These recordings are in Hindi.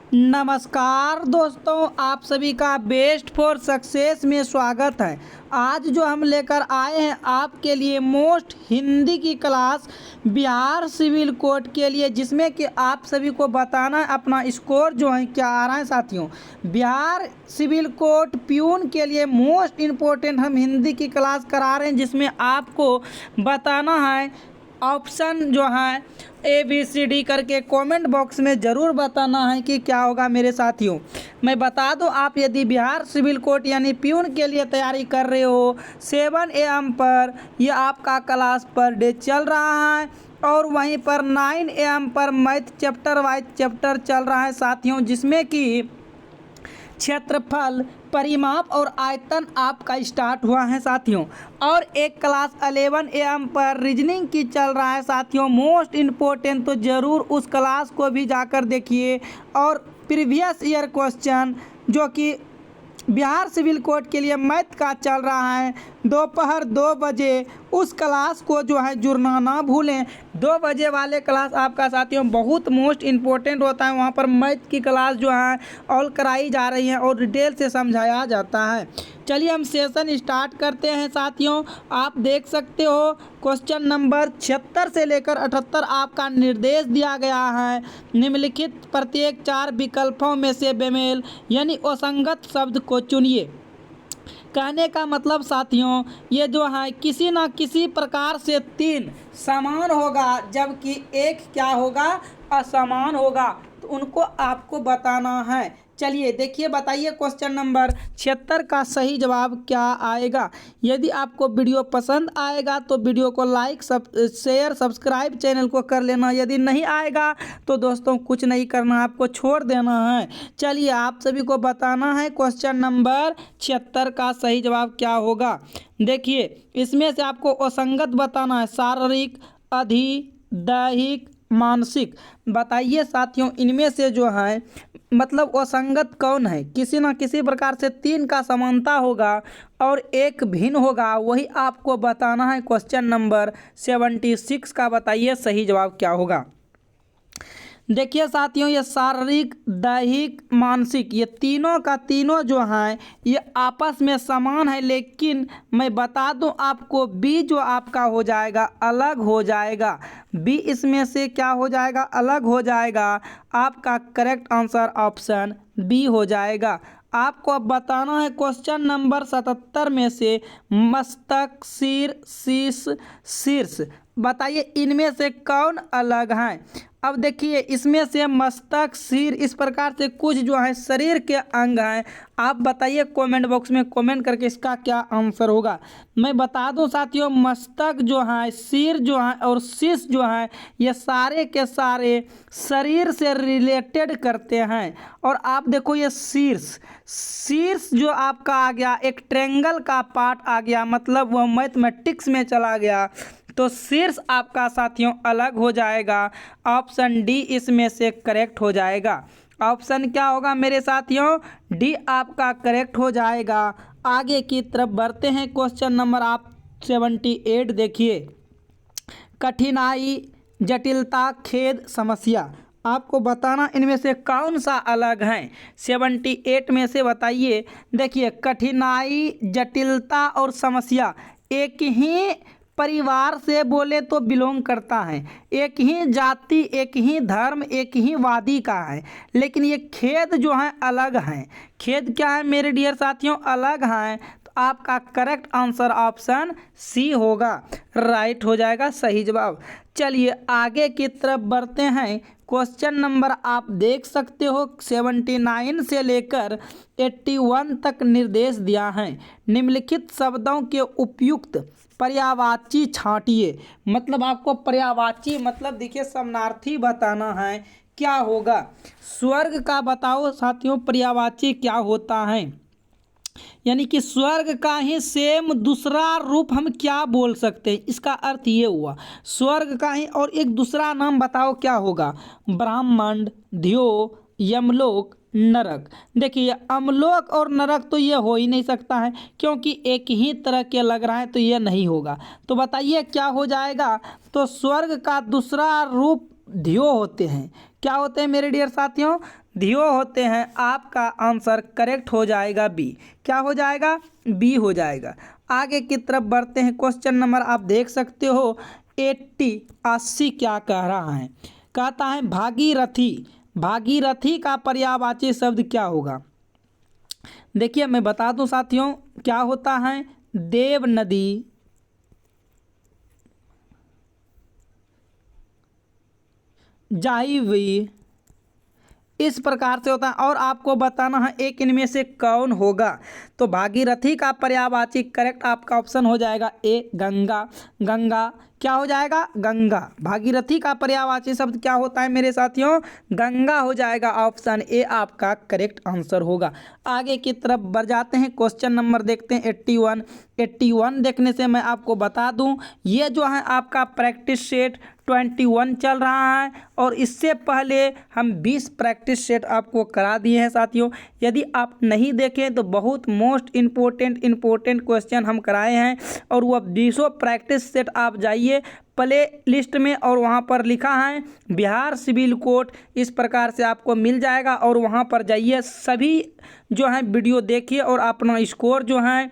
नमस्कार दोस्तों, आप सभी का बेस्ट फॉर सक्सेस में स्वागत है। आज जो हम लेकर आए हैं आपके लिए मोस्ट हिंदी की क्लास बिहार सिविल कोड के लिए, जिसमें कि आप सभी को बताना है अपना स्कोर जो है क्या आ रहा है। साथियों, बिहार सिविल कोड प्यून के लिए मोस्ट इम्पोर्टेंट हम हिंदी की क्लास करा रहे हैं, जिसमें आपको बताना है ऑप्शन जो है ABCD करके कमेंट बॉक्स में ज़रूर बताना है कि क्या होगा। मेरे साथियों, मैं बता दूं, आप यदि बिहार सिविल कोड यानी प्यून के लिए तैयारी कर रहे हो 7 AM पर यह आपका क्लास पर डे चल रहा है, और वहीं पर 9 AM पर मैथ चैप्टर वाइज चैप्टर चल रहा है साथियों, जिसमें कि क्षेत्रफल, परिमाप और आयतन आपका स्टार्ट हुआ है साथियों। और एक क्लास 11 AM पर रीजनिंग की चल रहा है साथियों, मोस्ट इम्पोर्टेंट, तो ज़रूर उस क्लास को भी जाकर देखिए। और प्रीवियस ईयर क्वेश्चन जो कि बिहार सिविल कोड के लिए मैथ का चल रहा है, दोपहर 2 बजे उस क्लास को जो है जुड़ना ना भूलें। 2 बजे वाले क्लास आपका साथियों बहुत मोस्ट इम्पोर्टेंट होता है। वहाँ पर मैथ की क्लास जो है ऑल कराई जा रही है और डिटेल से समझाया जाता है। चलिए हम सेशन स्टार्ट करते हैं साथियों। आप देख सकते हो क्वेश्चन नंबर 76 से लेकर 78 आपका निर्देश दिया गया है। निम्नलिखित प्रत्येक 4 विकल्पों में से बेमेल यानी असंगत शब्द को चुनिए। कहने का मतलब साथियों, ये जो है किसी न किसी प्रकार से 3 समान होगा, जबकि एक क्या होगा, असमान होगा, तो उनको आपको बताना है। चलिए देखिए, बताइए क्वेश्चन नंबर 76 का सही जवाब क्या आएगा। यदि आपको वीडियो पसंद आएगा तो वीडियो को लाइक शेयर सब्सक्राइब चैनल को कर लेना। यदि नहीं आएगा तो दोस्तों कुछ नहीं करना, आपको छोड़ देना है। चलिए आप सभी को बताना है क्वेश्चन नंबर 76 का सही जवाब क्या होगा। देखिए, इसमें से आपको असंगत बताना है, शारीरिक, अधि, दैहिक, मानसिक। बताइए साथियों, इनमें से जो है मतलब असंगत कौन है। किसी न किसी प्रकार से 3 का समानता होगा और एक भिन्न होगा, वही आपको बताना है। क्वेश्चन नंबर 76 का बताइए सही जवाब क्या होगा। देखिए साथियों, ये शारीरिक, दैहिक, मानसिक, ये तीनों का तीनों जो हैं ये आपस में समान है, लेकिन मैं बता दूं आपको, बी जो आपका हो जाएगा अलग हो जाएगा। बी इसमें से क्या हो जाएगा, अलग हो जाएगा। आपका करेक्ट आंसर ऑप्शन बी हो जाएगा। आपको अब बताना है क्वेश्चन नंबर 77 में से मस्तक, सिर, शीश, शीर्ष। बताइए इनमें से कौन अलग हैं। अब देखिए, इसमें से मस्तक, सिर, इस प्रकार से कुछ जो है शरीर के अंग हैं। आप बताइए कमेंट बॉक्स में कमेंट करके इसका क्या आंसर होगा। मैं बता दूं साथियों, मस्तक जो है, सिर जो है और शीश जो है, ये सारे के सारे शरीर से रिलेटेड करते हैं। और आप देखो, ये शीर्ष, शीर्ष जो आपका आ गया एक ट्रेंगल का पार्ट आ गया, मतलब वह मैथमेटिक्स में चला गया, तो शीर्ष आपका साथियों अलग हो जाएगा। ऑप्शन डी इसमें से करेक्ट हो जाएगा। ऑप्शन क्या होगा मेरे साथियों, डी आपका करेक्ट हो जाएगा। आगे की तरफ बढ़ते हैं। क्वेश्चन नंबर आप 78 देखिए, कठिनाई, जटिलता, खेद, समस्या। आपको बताना इनमें से कौन सा अलग है। 78 में से बताइए। देखिए, कठिनाई, जटिलता और समस्या एक ही परिवार से बोले तो बिलोंग करता है, एक ही जाति, एक ही धर्म, एक ही वादी का है, लेकिन ये खेद जो है अलग हैं। खेद क्या है मेरे डियर साथियों, अलग हैं। तो आपका करेक्ट आंसर ऑप्शन सी होगा, राइट हो जाएगा सही जवाब। चलिए आगे की तरफ बढ़ते हैं। क्वेश्चन नंबर आप देख सकते हो 79 से लेकर 81 तक निर्देश दिया है। निम्नलिखित शब्दों के उपयुक्त पर्यायवाची छांटिए। मतलब आपको पर्यायवाची मतलब देखिए समानार्थी बताना है, क्या होगा। स्वर्ग का बताओ साथियों पर्यायवाची क्या होता है। यानी कि स्वर्ग का ही सेम दूसरा रूप हम क्या बोल सकते हैं, इसका अर्थ ये हुआ स्वर्ग का ही। और एक दूसरा नाम बताओ क्या होगा, ब्रह्मांड, ध्यो, यमलोक, नरक। देखिए अमलोक और नरक तो ये हो ही नहीं सकता है, क्योंकि एक ही तरह के लग रहा है, तो ये नहीं होगा। तो बताइए क्या हो जाएगा। तो स्वर्ग का दूसरा रूप ध्यो होते हैं। क्या होते हैं मेरे डियर साथियों? धियो होते हैं। आपका आंसर करेक्ट हो जाएगा बी। क्या हो जाएगा? बी हो जाएगा। आगे की तरफ बढ़ते हैं। क्वेश्चन नंबर आप देख सकते हो 80 क्या कह रहा है? कहता है भागीरथी। भागीरथी का पर्यायवाची शब्द क्या होगा? देखिए मैं बता दूं साथियों, क्या होता है? देव नदी, जाह्नवी, इस प्रकार से होता है। और आपको बताना है एक इनमें से कौन होगा। तो भागीरथी का पर्यायवाची करेक्ट आपका ऑप्शन हो जाएगा ए, गंगा। गंगा क्या हो जाएगा? गंगा। भागीरथी का पर्यायवाची शब्द क्या होता है मेरे साथियों? गंगा हो जाएगा। ऑप्शन ए आपका करेक्ट आंसर होगा। आगे की तरफ बढ़ जाते हैं। क्वेश्चन नंबर देखते हैं 81 देखने से मैं आपको बता दूं, ये जो है आपका प्रैक्टिस सेट 21 चल रहा है और इससे पहले हम 20 प्रैक्टिस सेट आपको करा दिए हैं साथियों। यदि आप नहीं देखें तो बहुत मोस्ट इम्पोर्टेंट क्वेश्चन हम कराए हैं और वह 20 प्रैक्टिस सेट आप जाइए प्ले लिस्ट में और वहाँ पर लिखा है बिहार सिविल कोड, इस प्रकार से आपको मिल जाएगा और वहाँ पर जाइए, सभी जो है वीडियो देखिए और अपना स्कोर जो है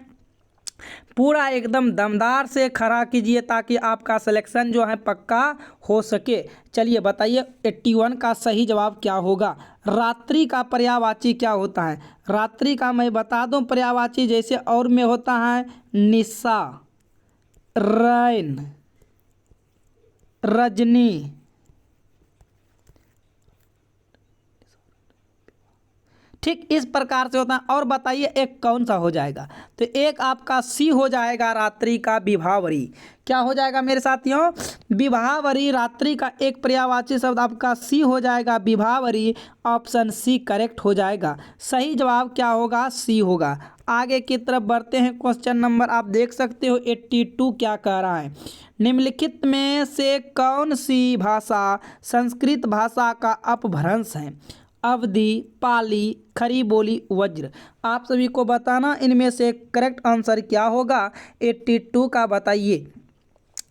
पूरा एकदम दमदार से खड़ा कीजिए ताकि आपका सिलेक्शन जो है पक्का हो सके। चलिए बताइए 81 का सही जवाब क्या होगा? रात्रि का पर्यायवाची क्या होता है? रात्रि का मैं बता दूं पर्यायवाची जैसे और में होता है निशा, रैन, रजनी, ठीक इस प्रकार से होता है। और बताइए एक कौन सा हो जाएगा? तो एक आपका सी हो जाएगा, रात्रि का विभावरी। क्या हो जाएगा मेरे साथियों? विभावरी। रात्रि का एक पर्यायवाची शब्द आपका सी हो जाएगा, विभावरी। ऑप्शन सी करेक्ट हो जाएगा। सही जवाब क्या होगा? सी होगा। आगे की तरफ बढ़ते हैं। क्वेश्चन नंबर आप देख सकते हो 82 क्या कह रहा है? निम्नलिखित में से कौन सी भाषा संस्कृत भाषा का अपभ्रंश है? अवधी, पाली, खड़ी बोली, वज्र। आप सभी को बताना इनमें से करेक्ट आंसर क्या होगा 82 का, बताइए।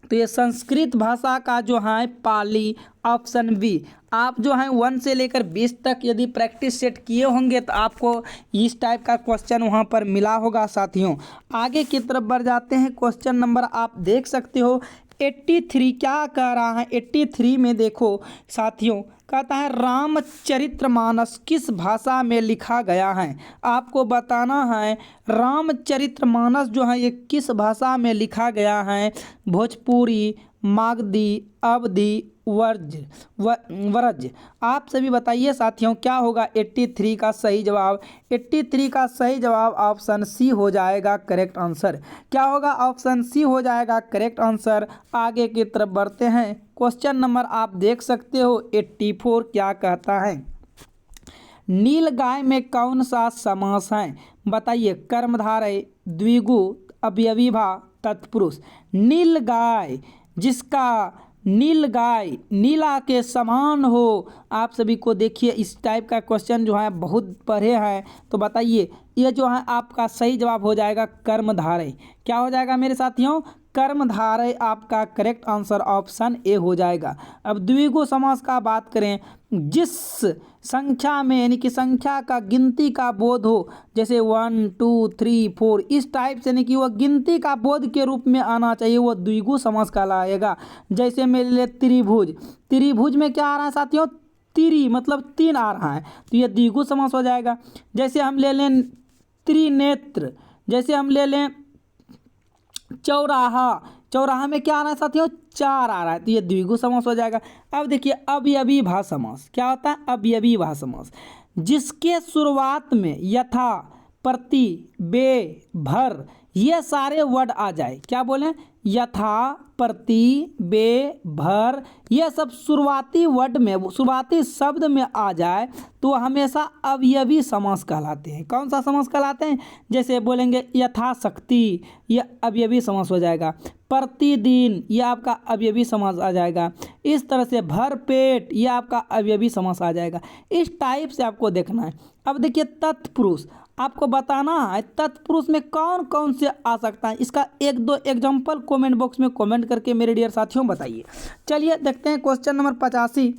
तो ये संस्कृत भाषा का जो है पाली, ऑप्शन बी। आप जो है 1 से लेकर 20 तक यदि प्रैक्टिस सेट किए होंगे तो आपको इस टाइप का क्वेश्चन वहाँ पर मिला होगा साथियों। आगे की तरफ बढ़ जाते हैं। क्वेश्चन नंबर आप देख सकते हो 83 क्या कह रहा है? 83 में देखो साथियों, कहता है रामचरितमानस किस भाषा में लिखा गया है? आपको बताना है रामचरितमानस जो है ये किस भाषा में लिखा गया है? भोजपुरी, मागधी, अवधी, वरज। आप सभी बताइए साथियों क्या होगा 83 का सही जवाब? 83 का सही जवाब ऑप्शन सी हो जाएगा करेक्ट आंसर। क्या होगा? ऑप्शन सी हो जाएगा करेक्ट आंसर। आगे की तरफ बढ़ते हैं। क्वेश्चन नंबर आप देख सकते हो 84 क्या कहता है? नीलगाय में कौन सा समास है? बताइए। कर्मधारय, द्विगु, अव्ययीभाव, तत्पुरुष। नीलगाय, जिसका नीलगाय नीला के समान हो। आप सभी को देखिए इस टाइप का क्वेश्चन जो है बहुत पढ़े हैं, तो बताइए ये जो है आपका सही जवाब हो जाएगा कर्मधारय। क्या हो जाएगा मेरे साथियों? कर्मधारय आपका करेक्ट आंसर ऑप्शन ए हो जाएगा। अब द्विगु समास का बात करें, जिस संख्या में यानी कि संख्या का गिनती का बोध हो, जैसे 1 2 3 4 इस टाइप से, यानी कि वह गिनती का बोध के रूप में आना चाहिए, वह द्विगु समास कहलाएगा। जैसे मेरे लिए त्रिभुज, त्रिभुज में क्या आ रहा है साथियों? तिरी मतलब 3 आ रहा है, तो यह द्विगु समास हो जाएगा। जैसे हम ले लें त्रिनेत्र, जैसे हम ले लें चौराहा, चौराहा में क्या आ रहा है साथियों? 4 आ रहा है, तो ये द्विगु समास हो जाएगा। अब देखिए अवयवीभाव समास क्या होता है? अवयवीभाव समास जिसके शुरुआत में यथा, प्रति, बे, भर ये सारे वर्ड आ जाए। क्या बोलें? यथा, प्रति, बे, भर ये सब शुरुआती वर्ड में, शुरुआती शब्द में आ जाए तो हमेशा अवयवी समास कहलाते हैं। कौन सा समास कहलाते हैं? जैसे बोलेंगे यथाशक्ति, यह अवयवी समास हो जाएगा। प्रतिदिन यह आपका अवयवी समास आ जाएगा। इस तरह से भरपेट यह आपका अवयवी समास आ जाएगा। इस टाइप से आपको देखना है। अब देखिए तत्पुरुष, आपको बताना है तत्पुरुष में कौन कौन से आ सकता है। इसका 1-2 एग्जाम्पल कमेंट बॉक्स में कमेंट करके मेरे डियर साथियों बताइए। चलिए देखते हैं क्वेश्चन नंबर 85।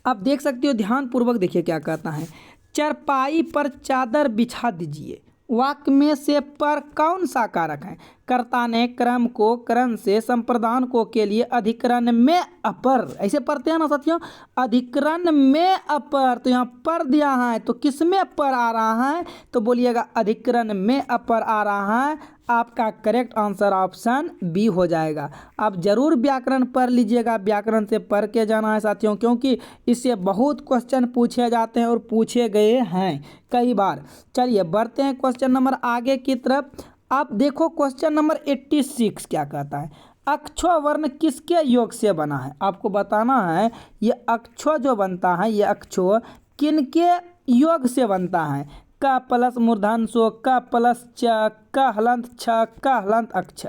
आप देख सकते हो, ध्यान पूर्वक देखिए क्या कहता है। चरपाई पर चादर बिछा दीजिए, वाक्य में से पर कौन सा कारक है? कर्ता ने क्रम को करण से संप्रदान को के लिए अधिकरण में अपर, ऐसे पढ़ते हैं ना साथियों, अधिकरण में अपर, तो यहाँ पर दिया है तो किस में पर आ रहा है? तो बोलिएगा अधिकरण में अपर आ रहा है। आपका करेक्ट आंसर ऑप्शन बी हो जाएगा। आप जरूर व्याकरण पढ़ लीजिएगा, व्याकरण से पढ़ के जाना है साथियों, क्योंकि इससे बहुत क्वेश्चन पूछे जाते हैं और पूछे गए हैं कई बार। चलिए बढ़ते हैं क्वेश्चन नंबर आगे की तरफ। आप देखो क्वेश्चन नंबर 86 क्या कहता है। अक्षो वर्ण किसके योग से बना है? आपको बताना है ये अक्षो जो बनता है, ये अक्षो किनके योग से बनता है? क प्लस मूर्धन्य क प्लस च क हलंत छ क हलंत अक्ष।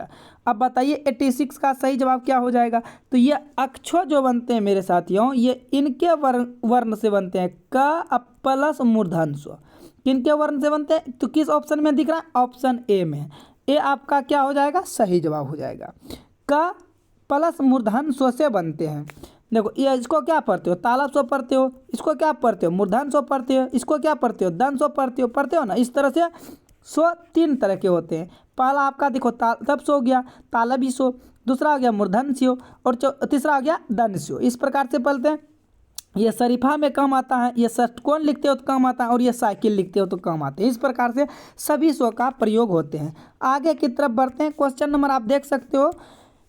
अब बताइए 86 का सही जवाब क्या हो जाएगा? तो ये अक्षो जो बनते हैं मेरे साथियों, ये इनके वर्ण से बनते हैं, क प्लस मूर्धन्य। किनके वर्ण से बनते हैं? तो किस ऑप्शन में दिख रहा है? ऑप्शन ए में। ए आपका क्या हो जाएगा? सही जवाब हो जाएगा। क प्लस मूर्धन्य स्व से बनते हैं। देखो ये इसको क्या पढ़ते हो? तालब स्व पढ़ते हो। इसको क्या पढ़ते हो? मूर्धन्य स्व पढ़ते हो। इसको क्या पढ़ते हो? दंत स्व पढ़ते हो ना। इस तरह से स्व 3 तरह के होते हैं। पहला आपका देखो तालब स्व हो गया, तालबी स्व, दूसरा हो गया मूर्धन्य स्व, और तीसरा हो गया दंत स्व। इस प्रकार से पढ़ते हैं। ये शरीफा में कम आता है, ये षटकोण लिखते हो तो कम आता है, और ये साइकिल लिखते हो तो कम आते हैं। इस प्रकार से सभी स्व का प्रयोग होते हैं। आगे की तरफ बढ़ते हैं। क्वेश्चन नंबर आप देख सकते हो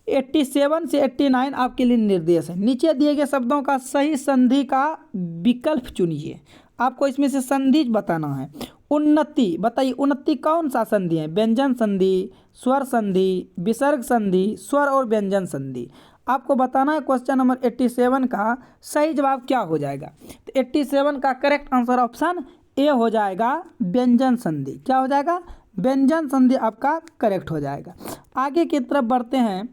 87 से 89 आपके लिए निर्देश है। नीचे दिए गए शब्दों का सही संधि का विकल्प चुनिए। आपको इसमें से संधि बताना है। उन्नति, बताइए उन्नति कौन सा संधि है? व्यंजन संधि, स्वर संधि, विसर्ग संधि, स्वर और व्यंजन संधि। आपको बताना है क्वेश्चन नंबर 87 का सही जवाब क्या हो जाएगा। तो 87 का करेक्ट आंसर ऑप्शन ए हो जाएगा, व्यंजन संधि। क्या हो जाएगा? व्यंजन संधि आपका करेक्ट हो जाएगा। आगे की तरफ बढ़ते हैं।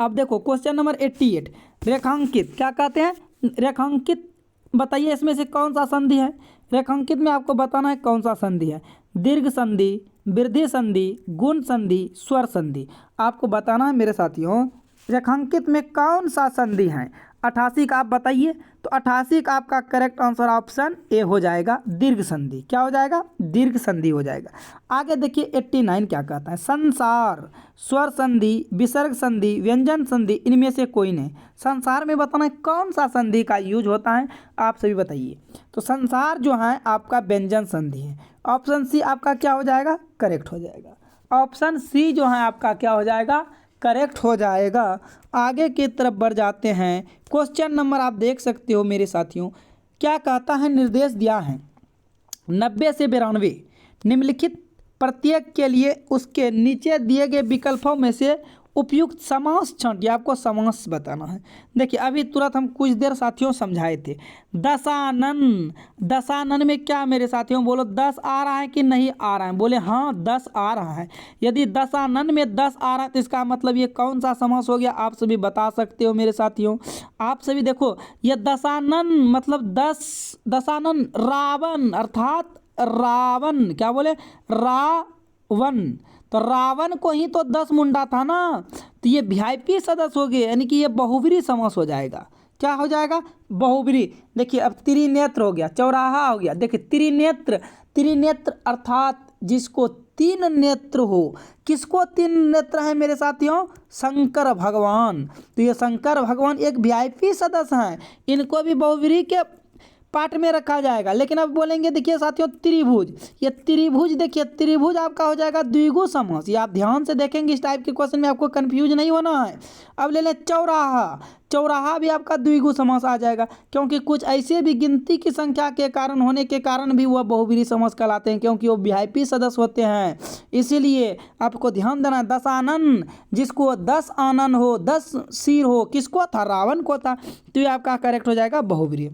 अब देखो क्वेश्चन नंबर 88 रेखांकित क्या कहते हैं? रेखांकित बताइए इसमें से कौन सा संधि है? रेखांकित में आपको बताना है कौन सा संधि है। दीर्घ संधि, वृद्धि संधि, गुण संधि, स्वर संधि। आपको बताना है मेरे साथियों रेखांकित में कौन सा संधि है। 88 का आप बताइए। तो 88 का आपका करेक्ट आंसर ऑप्शन ए हो जाएगा, दीर्घ संधि। क्या हो जाएगा? दीर्घ संधि हो जाएगा। आगे देखिए 89 क्या कहता है। संसार, स्वर संधि, विसर्ग संधि, व्यंजन संधि, इनमें से कोई नहीं। संसार में बताना है कौन सा संधि का यूज होता है, आप सभी बताइए। तो संसार जो है आपका व्यंजन संधि है। ऑप्शन सी आपका क्या हो जाएगा? करेक्ट हो जाएगा। ऑप्शन सी जो है आपका क्या हो जाएगा? करेक्ट हो जाएगा। आगे की तरफ बढ़ जाते हैं। क्वेश्चन नंबर आप देख सकते हो मेरे साथियों क्या कहता है। निर्देश दिया है 90 से 92 निम्नलिखित प्रत्येक के लिए उसके नीचे दिए गए विकल्पों में से उपयुक्त समास छांटिए। आपको समास बताना है। देखिए अभी तुरंत हम कुछ देर साथियों समझाए थे। दशानन, दशानन में क्या मेरे साथियों बोलो 10 आ रहा है कि नहीं आ रहा है? बोले हाँ 10 आ रहा है। यदि दशानन में 10 आ रहा है तो इसका मतलब ये कौन सा समास हो गया? आप सभी बता सकते हो मेरे साथियों। आप सभी देखो ये दशानन मतलब 10, दशानन रावण, अर्थात रावण, क्या बोले? रावण। तो रावण को ही तो 10 मुंडा था ना। तो ये वीआईपी सदस्य हो गए, यानी कि ये बहुब्री समास हो जाएगा। क्या हो जाएगा? बहुब्री। देखिए अब त्रिनेत्र हो गया, चौराहा हो गया। देखिए त्रिनेत्र, त्रिनेत्र अर्थात जिसको 3 नेत्र हो। किसको 3 नेत्र है मेरे साथियों? शंकर भगवान। तो ये शंकर भगवान एक वीआईपी सदस्य हैं, इनको भी बहुब्री के पार्ट में रखा जाएगा। लेकिन अब बोलेंगे देखिए साथियों त्रिभुज, ये त्रिभुज, देखिए त्रिभुज आपका हो जाएगा द्विगु समास। ये आप ध्यान से देखेंगे इस टाइप के क्वेश्चन में, आपको कंफ्यूज नहीं होना है। अब ले लें चौराहा, चौराहा भी आपका द्विगु समास आ जाएगा, क्योंकि कुछ ऐसे भी गिनती की संख्या के कारण होने के कारण भी वह बहुब्री समास कहलाते हैं, क्योंकि वो वीआईपी सदस्य होते हैं। इसीलिए आपको ध्यान देना है। दशानन जिसको 10 आनन हो, 10 सिर हो, किसको था? रावण को था। तो ये आपका करेक्ट हो जाएगा बहुब्री।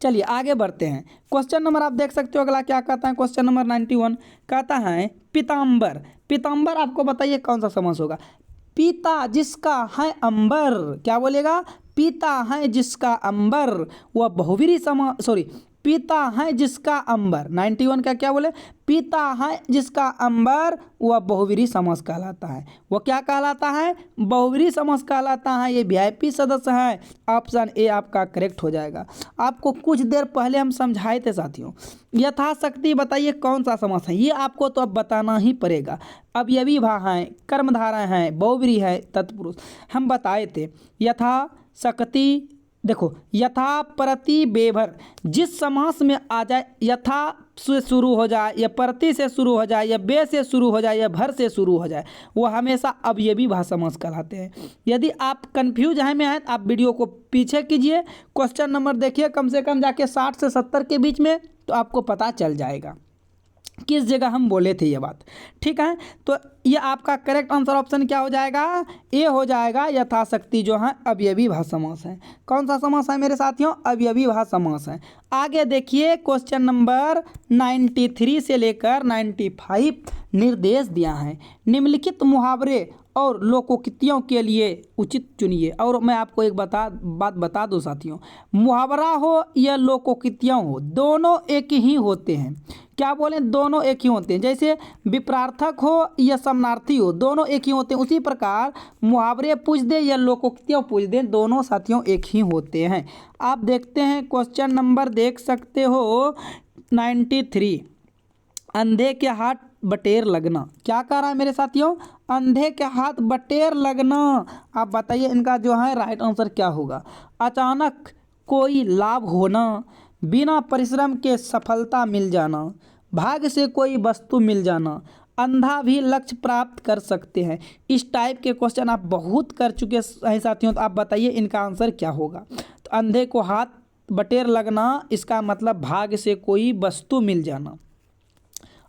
चलिए आगे बढ़ते हैं। क्वेश्चन नंबर आप देख सकते हो अगला क्या कहता है। क्वेश्चन नंबर 91 कहता है पीताम्बर। पीताम्बर आपको बताइए कौन सा समास होगा? पीता जिसका है अंबर, क्या बोलेगा? पीता है जिसका अंबर, वह बहुब्री समास, सॉरी पीता है जिसका अंबर, 91 का क्या बोले, पीता है जिसका अंबर, वह बहुवीरी समास कहलाता है। वह क्या कहलाता है, बहुवीरी समास कहलाता है। ये वीआईपी सदस्य है। ऑप्शन ए आपका करेक्ट हो जाएगा। आपको कुछ देर पहले हम समझाए थे साथियों, यथाशक्ति बताइए कौन सा समास है, ये आपको तो अब बताना ही पड़ेगा। अवयवी भाव है, कर्मधारय है, बहुवीरी है, तत्पुरुष हम बताए थे। यथाशक्ति देखो, यथा प्रति बेभर जिस समास में आ जाए, यथा से शुरू हो जाए या प्रति से शुरू हो जाए या बे से शुरू हो जाए या भर से शुरू हो जाए, वो हमेशा अवयवी भाव समास कहलाते हैं। यदि आप कंफ्यूज हैं में हैं तो आप वीडियो को पीछे कीजिए, क्वेश्चन नंबर देखिए कम से कम जाके 60 से 70 के बीच में, तो आपको पता चल जाएगा किस जगह हम बोले थे ये बात। ठीक है, तो ये आपका करेक्ट आंसर ऑप्शन क्या हो जाएगा, ए हो जाएगा। यथाशक्ति जो है अवयवी भाव समास है। कौन सा समास है मेरे साथियों, अवयवी भाव समास है। आगे देखिए क्वेश्चन नंबर 93 से लेकर 95 निर्देश दिया है। निम्नलिखित मुहावरे और लोकोक्तियों के लिए उचित चुनिए। और मैं आपको एक बात बता दूं साथियों, मुहावरा हो या लोकोक्तियाँ हो, दोनों एक ही होते हैं। क्या बोलें, दोनों एक ही होते हैं। जैसे विपरार्थक हो या समानार्थी हो, दोनों एक ही होते हैं। उसी प्रकार मुहावरे पूछ दे या लोकोक्तियाँ पूछ दें, दोनों साथियों एक ही होते हैं। आप देखते हैं क्वेश्चन नंबर देख सकते हो 93, अंधे के हाथ बटेर लगना। क्या कह रहा है मेरे साथियों, अंधे के हाथ बटेर लगना। आप बताइए इनका जो है राइट आंसर क्या होगा। अचानक कोई लाभ होना, बिना परिश्रम के सफलता मिल जाना, भाग्य से कोई वस्तु मिल जाना, अंधा भी लक्ष्य प्राप्त कर सकते हैं। इस टाइप के क्वेश्चन आप बहुत कर चुके हैं साथियों, तो आप बताइए इनका आंसर क्या होगा। तो अंधे को हाथ बटेर लगना, इसका मतलब भाग्य से कोई वस्तु मिल जाना।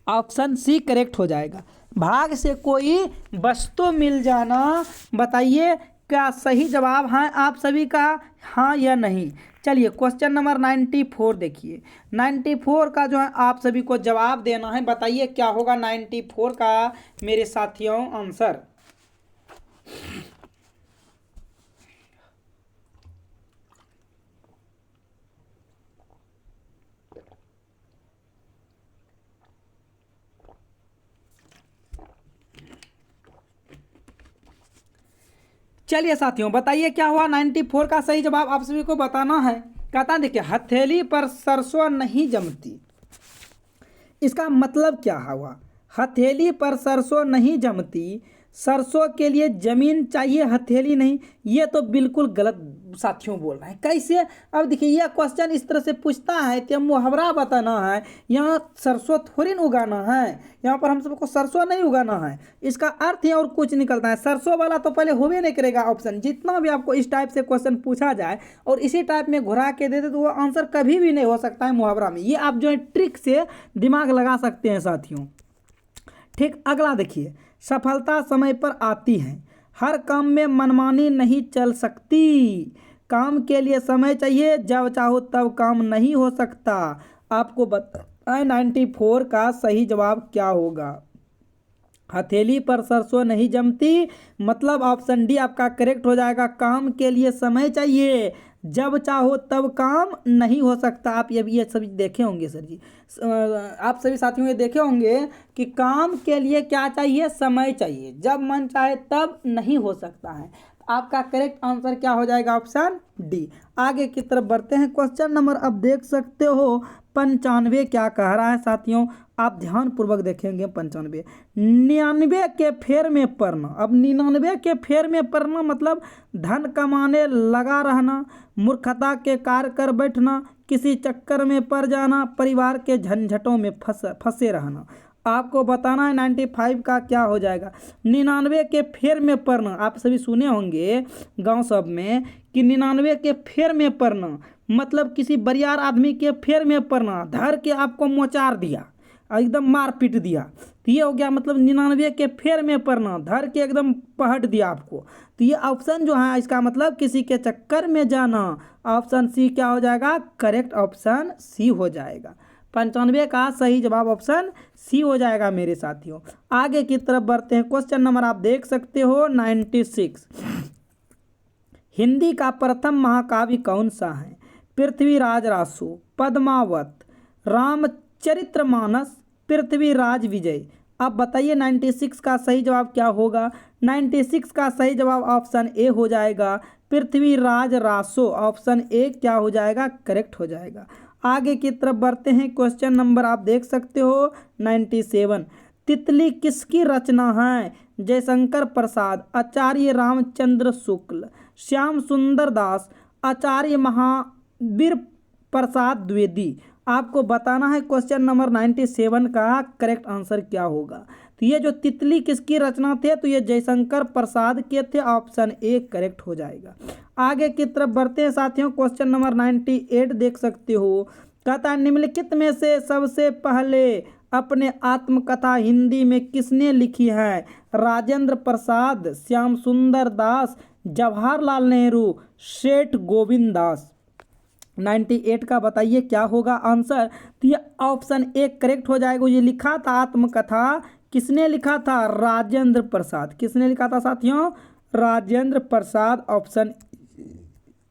ऑप्शन सी करेक्ट हो जाएगा, भाग्य से कोई वस्तु मिल जाना। बताइए क्या सही जवाब है आप सभी का, हाँ या नहीं। चलिए क्वेश्चन नंबर 94 देखिए। 94 का जो है आप सभी को जवाब देना है। बताइए क्या होगा 94 का मेरे साथियों आंसर। चलिए साथियों बताइए क्या हुआ, 94 का सही जवाब आप सभी को बताना है। कहता है देखिए, हथेली पर सरसों नहीं जमती, इसका मतलब क्या हुआ। हथेली पर सरसों नहीं जमती, सरसों के लिए जमीन चाहिए, हथेली नहीं। ये तो बिल्कुल गलत साथियों बोल रहे हैं। कैसे, अब देखिए यह क्वेश्चन इस तरह से पूछता है कि मुहावरा बताना है, यहाँ सरसों थोड़ी न उगाना है, यहाँ पर हम सबको सरसों नहीं उगाना है। इसका अर्थ है और कुछ निकलता है। सरसों वाला तो पहले होवे नहीं करेगा ऑप्शन। जितना भी आपको इस टाइप से क्वेश्चन पूछा जाए और इसी टाइप में घुरा के दे दे तो वो आंसर कभी भी नहीं हो सकता है मुहावरा में। ये आप जो है ट्रिक से दिमाग लगा सकते हैं साथियों। ठीक, अगला देखिए, सफलता समय पर आती है, हर काम में मनमानी नहीं चल सकती, काम के लिए समय चाहिए, जब चाहो तब काम नहीं हो सकता। आपको बताएं 94 का सही जवाब क्या होगा। हथेली पर सरसों नहीं जमती, मतलब ऑप्शन डी आपका करेक्ट हो जाएगा। काम के लिए समय चाहिए, जब चाहो तब काम नहीं हो सकता। आप ये सभी देखे होंगे सर जी, आप सभी साथियों ये देखे होंगे कि काम के लिए क्या चाहिए, समय चाहिए, जब मन चाहे तब नहीं हो सकता है। आपका करेक्ट आंसर क्या हो जाएगा, ऑप्शन डी। आगे की तरफ बढ़ते हैं। क्वेश्चन नंबर अब देख सकते हो 95 क्या कह रहा है साथियों, आप ध्यान पूर्वक देखेंगे। 95, 99 के फेर में पड़ना। अब 99 के फेर में पड़ना मतलब धन कमाने लगा रहना, मूर्खता के कार्य कर बैठना, किसी चक्कर में पड़ जाना, परिवार के झंझटों में फंसे रहना। आपको बताना है 95 का क्या हो जाएगा। 99 के फेर में पड़ना, आप सभी सुने होंगे गांव सब में कि 99 के फेर में पड़ना मतलब किसी बरियार आदमी के फेर में पड़ना, धर के आपको मोचार दिया, एकदम मार पीट दिया, तो ये हो गया मतलब 99 के फेर में पड़ना, धर के एकदम पहट दिया आपको। तो ये ऑप्शन जो है इसका मतलब किसी के चक्कर में जाना। ऑप्शन सी क्या हो जाएगा, करेक्ट ऑप्शन सी हो जाएगा। 95 का सही जवाब ऑप्शन सी हो जाएगा मेरे साथियों। आगे की तरफ बढ़ते हैं। क्वेश्चन नंबर आप देख सकते हो 96, हिंदी का प्रथम महाकाव्य कौन सा है। पृथ्वीराज रासो, पद्मावत, रामचरितमानस, पृथ्वीराज विजय। अब बताइए 96 का सही जवाब क्या होगा। 96 का सही जवाब ऑप्शन ए हो जाएगा, पृथ्वीराज रासो। ऑप्शन ए क्या हो जाएगा, करेक्ट हो जाएगा। आगे की तरफ बढ़ते हैं। क्वेश्चन नंबर आप देख सकते हो 97। तितली किसकी रचना है। जयशंकर प्रसाद, आचार्य रामचंद्र शुक्ल, श्याम सुंदर दास, आचार्य महावीर प्रसाद द्विवेदी। आपको बताना है क्वेश्चन नंबर 97 का करेक्ट आंसर क्या होगा। तो ये जो तितली किसकी रचना थे, तो ये जयशंकर प्रसाद के थे। ऑप्शन ए करेक्ट हो जाएगा। आगे की तरफ बढ़ते हैं साथियों। क्वेश्चन नंबर 98 देख सकते हो। कहता है निम्नलिखित में से सबसे पहले अपने आत्मकथा हिंदी में किसने लिखी है। राजेंद्र प्रसाद, श्याम सुंदर दास, जवाहरलाल नेहरू, सेठ गोविंद दास। 98 का बताइए क्या होगा आंसर। तो ये ऑप्शन ए करेक्ट हो जाएगा। ये लिखा था आत्मकथा किसने लिखा था, राजेंद्र प्रसाद। किसने लिखा था साथियों, Rajendra Prasad. Option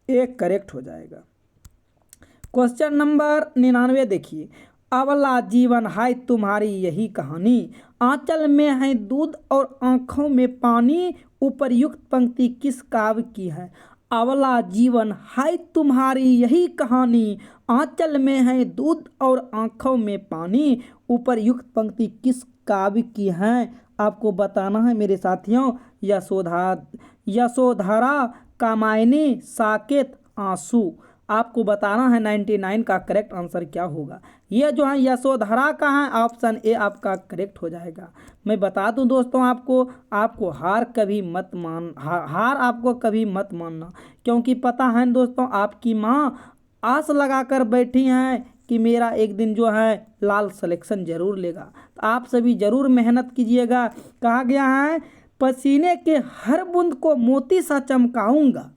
A correct हो जाएगा। क्वेश्चन नंबर 99 देखिए। अवला जीवन है तुम्हारी यही कहानी, आंचल में है दूध और आंखों में पानी, उपर्युक्त पंक्ति किस काव्य की है। अवला जीवन है तुम्हारी यही कहानी, आंचल में है दूध और आंखों में पानी, उपर्युक्त पंक्ति किस काव्य की है। आपको बताना है मेरे साथियों, यशोधरा, कामायनी, साकेत, आंसू। आपको बताना है 99 का करेक्ट आंसर क्या होगा। ये जो है यशोधरा का है। ऑप्शन ए आपका करेक्ट हो जाएगा। मैं बता दूं दोस्तों आपको हार कभी मत मान हार आपको कभी मत मानना, क्योंकि पता है दोस्तों आपकी माँ आस लगा कर बैठी हैं कि मेरा एक दिन जो है लाल सिलेक्शन जरूर लेगा। तो आप सभी जरूर मेहनत कीजिएगा। कहा गया है पसीने के हर बूंद को मोती सा चमकाऊंगा,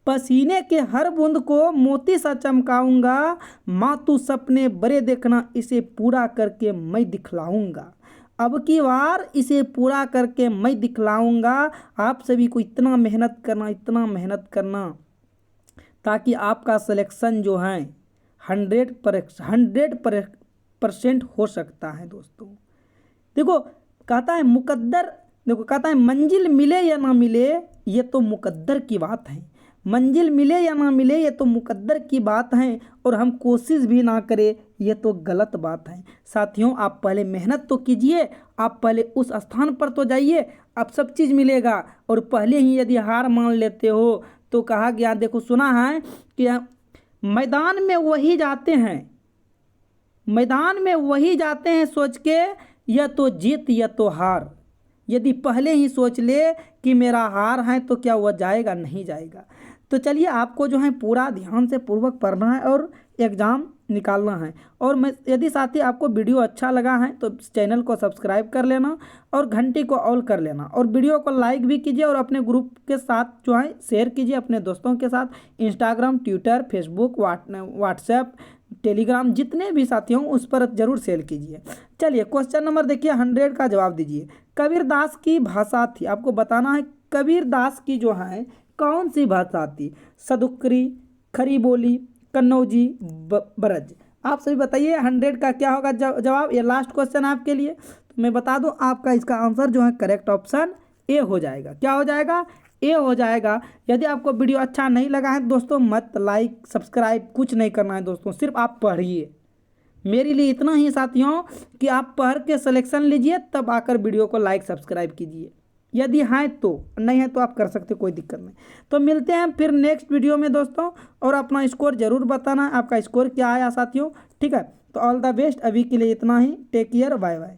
पसीने के हर बूंद को मोती सा चमकाऊंगा, माँ तू सपने बड़े देखना इसे पूरा करके मैं दिखलाऊंगा। अब की बार इसे पूरा करके मैं दिखलाऊंगा। आप सभी को इतना मेहनत करना ताकि आपका सिलेक्शन जो है 100% हो सकता है दोस्तों। देखो कहता है मंजिल मिले या ना मिले ये तो मुकद्दर की बात है। मंजिल मिले या ना मिले ये तो मुकद्दर की बात है, और हम कोशिश भी ना करें ये तो गलत बात है। साथियों आप पहले मेहनत तो कीजिए, आप पहले उस स्थान पर तो जाइए, अब सब चीज़ मिलेगा। और पहले ही यदि हार मान लेते हो तो कहा गया, देखो सुना है कि मैदान में वही जाते हैं सोच के यह तो जीत या तो हार। यदि पहले ही सोच ले कि मेरा हार है तो क्या वह जाएगा, नहीं जाएगा। तो चलिए आपको जो है पूरा ध्यान से पूर्वक पढ़ना है और एग्ज़ाम निकालना है। और मैं यदि साथी आपको वीडियो अच्छा लगा है तो चैनल को सब्सक्राइब कर लेना और घंटी को ऑल कर लेना, और वीडियो को लाइक भी कीजिए और अपने ग्रुप के साथ जो है शेयर कीजिए अपने दोस्तों के साथ। Instagram, Twitter, Facebook, WhatsApp, Telegram जितने भी साथी हों उस पर जरूर शेयर कीजिए। चलिए क्वेश्चन नंबर देखिए 100 का जवाब दीजिए। कबीरदास की भाषा थी, आपको बताना है कबीरदास की जो है कौन सी भाषा थी। सदुक्री, खरी बोली, कन्नौजी, ब्रज। आप सभी बताइए 100 का क्या होगा जवाब। ये लास्ट क्वेश्चन आपके लिए। तो मैं बता दूं आपका इसका आंसर जो है करेक्ट ऑप्शन ए हो जाएगा। क्या हो जाएगा, ए हो जाएगा। यदि आपको वीडियो अच्छा नहीं लगा है दोस्तों मत लाइक सब्सक्राइब कुछ नहीं करना है दोस्तों, सिर्फ आप पढ़िए। मेरे लिए इतना ही साथियों कि आप पढ़ के सिलेक्शन लीजिए, तब आकर वीडियो को लाइक सब्सक्राइब कीजिए। यदि हैं तो, नहीं है तो आप कर सकते, कोई दिक्कत नहीं। तो मिलते हैं फिर नेक्स्ट वीडियो में दोस्तों, और अपना स्कोर जरूर बताना है आपका स्कोर क्या आया साथियों। ठीक है, तो ऑल द बेस्ट। अभी के लिए इतना ही। Take care, bye bye.